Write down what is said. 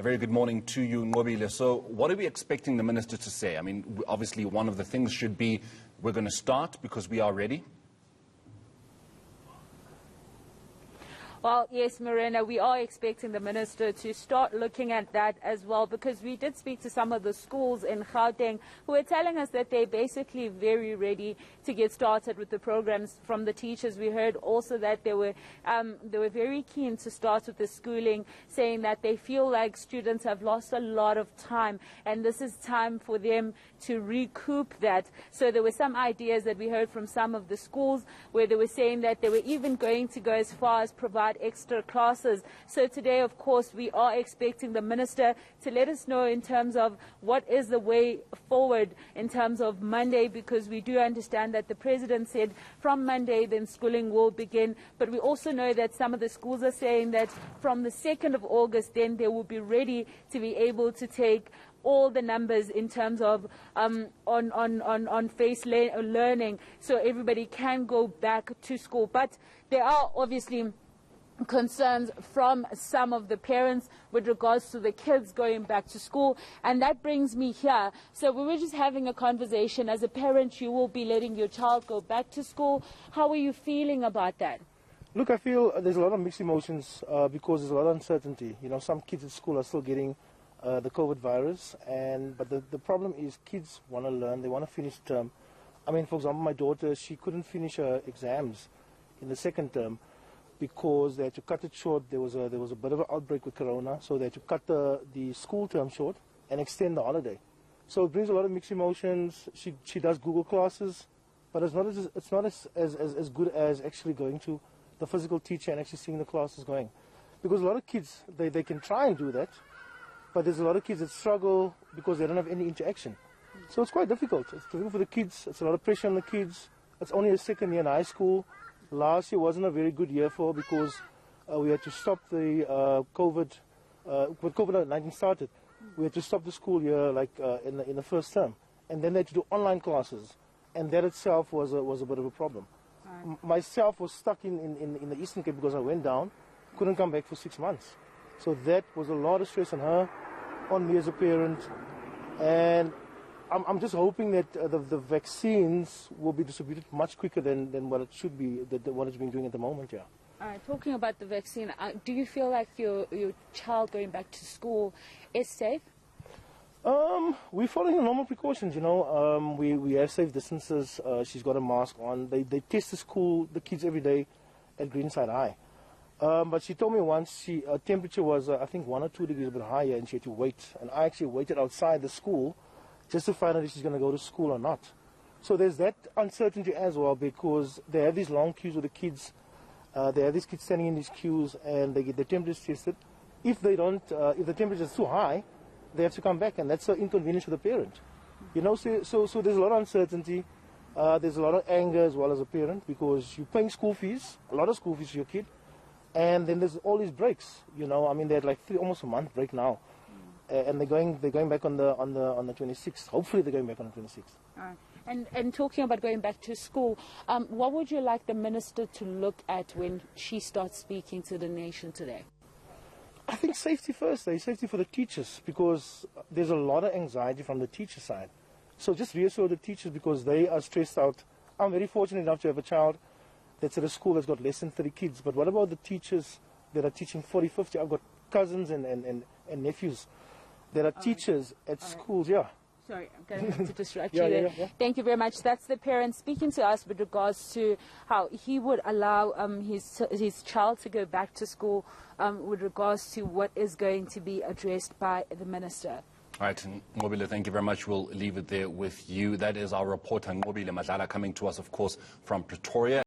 A very good morning to you, Nqobile. So what are we expecting the minister to say? I mean, obviously one of the things should be we're going to start because we are ready. Well, yes, Marina, we are expecting the minister to start looking at that as well, because we did speak to some of the schools in Gauteng who are telling us that they're basically very ready to get started with the programs. From the teachers, we heard also that they were very keen to start with the schooling, saying that they feel like students have lost a lot of time and this is time for them to recoup that. So there were some ideas that we heard from some of the schools where they were saying that they were even going to go as far as provide extra classes. So today, of course, we are expecting the minister to let us know in terms of what is the way forward in terms of Monday, because we do understand that the president said from Monday then schooling will begin, but we also know that some of the schools are saying that from the 2nd of August then they will be ready to be able to take all the numbers in terms of on face learning, so everybody can go back to school. But there are obviously concerns from some of the parents with regards to the kids going back to school, and that brings me here. So we were just having a conversation. As a parent, you will be letting your child go back to school. How are you feeling about that? Look, I feel there's a lot of mixed emotions because there's a lot of uncertainty. You know, some kids at school are still getting the COVID virus, but the problem is kids want to learn, they want to finish term. I mean, for example, my daughter, she couldn't finish her exams in the 2nd term because they had to cut it short. There was a bit of an outbreak with corona, so they had to cut the school term short and extend the holiday. So it brings a lot of mixed emotions. She does Google classes, but it's not as good as actually going to the physical teacher and actually seeing the classes going. Because a lot of kids, they can try and do that, but there's a lot of kids that struggle because they don't have any interaction. So it's quite difficult. It's difficult for the kids. It's a lot of pressure on the kids. It's only a 2nd year in high school. Last year wasn't a very good year for her because we had to stop the when COVID-19 started. We had to stop the school year in the 1st term, and then they had to do online classes, and that itself was a bit of a problem. Right. Myself was stuck in the Eastern Cape because I went down, couldn't come back for 6 months. So that was a lot of stress on her, on me as a parent, and I'm just hoping that the vaccines will be distributed much quicker than what it should be, what it's been doing at the moment, yeah. Talking about the vaccine, do you feel like your child going back to school is safe? We're following the normal precautions, you know. We have safe distances. She's got a mask on. They test the kids every day at Greenside High. But she told me once her temperature was, I think, 1 or 2 degrees a bit higher, and she had to wait. And I actually waited outside the school just to find out if she's going to go to school or not. So there's that uncertainty as well, because they have these long queues with the kids. They have these kids standing in these queues, and they get their temperatures tested. If they don't, if the temperature is too high, they have to come back, and that's an inconvenience for the parent. You know, so there's a lot of uncertainty. There's a lot of anger as well as a parent, because you're paying school fees, a lot of school fees for your kid, and then there's all these breaks. You know, I mean, they had like almost a month break now. And they're going back on the 26th. Hopefully they're going back on the 26th. And talking about going back to school, what would you like the minister to look at when she starts speaking to the nation today? I think safety first, safety for the teachers, because there's a lot of anxiety from the teacher side. So just reassure the teachers, because they are stressed out. I'm very fortunate enough to have a child that's at a school that's got less than 30 kids. But what about the teachers that are teaching 40, 50? I've got cousins and nephews that are teachers at schools, yeah. Sorry, I'm going to have to distract you there. Yeah. Thank you very much. That's the parent speaking to us with regards to how he would allow his child to go back to school with regards to what is going to be addressed by the minister. All right, Nqobile, thank you very much. We'll leave it there with you. That is our reporter, Nqobile Madlala, coming to us, of course, from Pretoria.